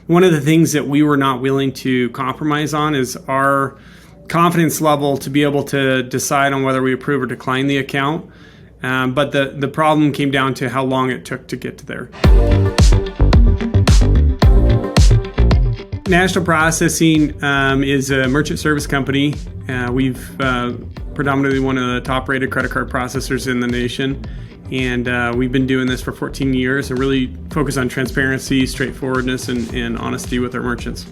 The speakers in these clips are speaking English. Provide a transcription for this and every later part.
one of the things that we were not willing to compromise on is our confidence level to be able to decide on whether we approve or decline the account. But the problem came down to how long it took to get to there. National Processing is a merchant service company. We've predominantly one of the top-rated credit card processors in the nation, and we've been doing this for 14 years and really focus on transparency, straightforwardness, and honesty with our merchants.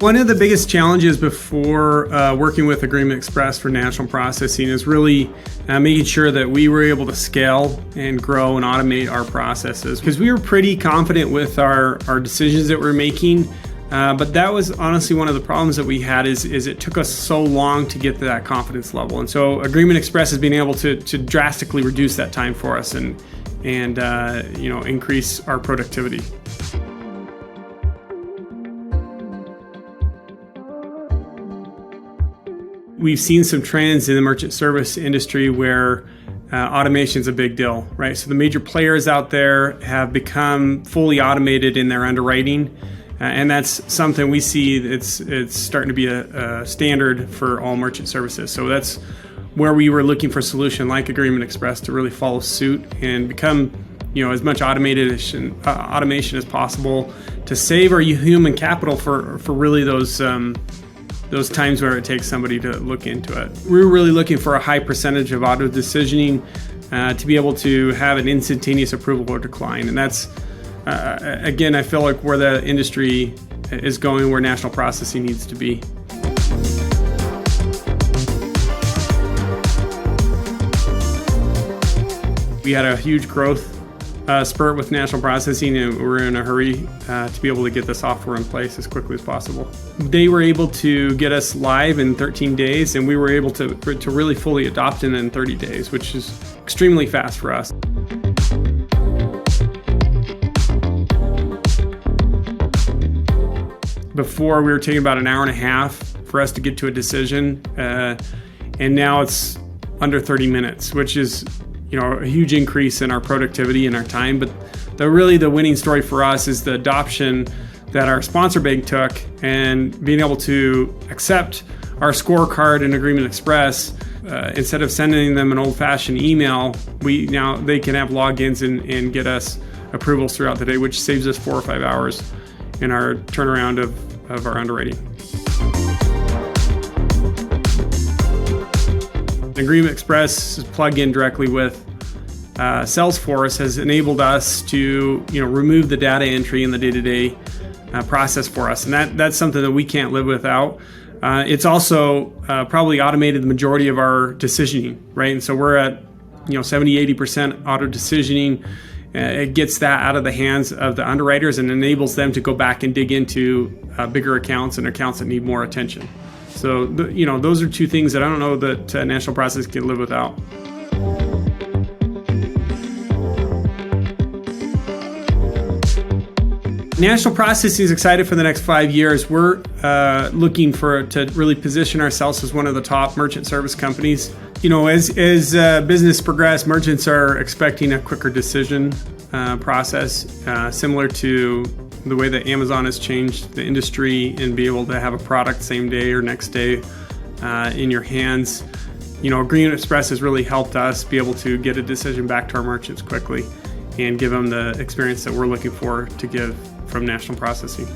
One of the biggest challenges before working with Agreement Express for National Processing is really making sure that we were able to scale and grow and automate our processes, because we were pretty confident with our decisions that we're making, but that was honestly one of the problems that we had is it took us so long to get to that confidence level. And so Agreement Express has been able to drastically reduce that time for us and increase our productivity. We've seen some trends in the merchant service industry where automation is a big deal, right? So the major players out there have become fully automated in their underwriting, and that's something we see it's starting to be a standard for all merchant services. So that's where we were looking for a solution like Agreement Express to really follow suit and become as much automation as possible to save our human capital for really those times where it takes somebody to look into it. We're really looking for a high percentage of auto decisioning to be able to have an instantaneous approval or decline. And that's, again, I feel like where the industry is going, where national processing needs to be. We had a huge growth spurt with national processing, and we're in a hurry to be able to get the software in place as quickly as possible. They were able to get us live in 13 days, and we were able to really fully adopt it in 30 days, which is extremely fast for us. Before, we were taking about an hour and a half for us to get to a decision, and now it's under 30 minutes, which is a huge increase in our productivity and our time. But the winning story for us is the adoption that our sponsor bank took, and being able to accept our scorecard in Agreement Express. Instead of sending them an old-fashioned email, they can have logins and get us approvals throughout the day, which saves us 4 or 5 hours in our turnaround of our underwriting. Agreement Express plug in directly with Salesforce has enabled us to remove the data entry in the day-to-day process for us, and that's something that we can't live without. It's also probably automated the majority of our decisioning, right? And so we're at 70-80% auto decisioning. It gets that out of the hands of the underwriters and enables them to go back and dig into bigger accounts and accounts that need more attention. So, those are two things that I don't know that national processing can live without. National Processing is excited for the next 5 years. We're looking to really position ourselves as one of the top merchant service companies. As business progresses, merchants are expecting a quicker decision process, similar to the way that Amazon has changed the industry and be able to have a product same day or next day in your hands. Agreement Express has really helped us be able to get a decision back to our merchants quickly and give them the experience that we're looking for to give from national processing.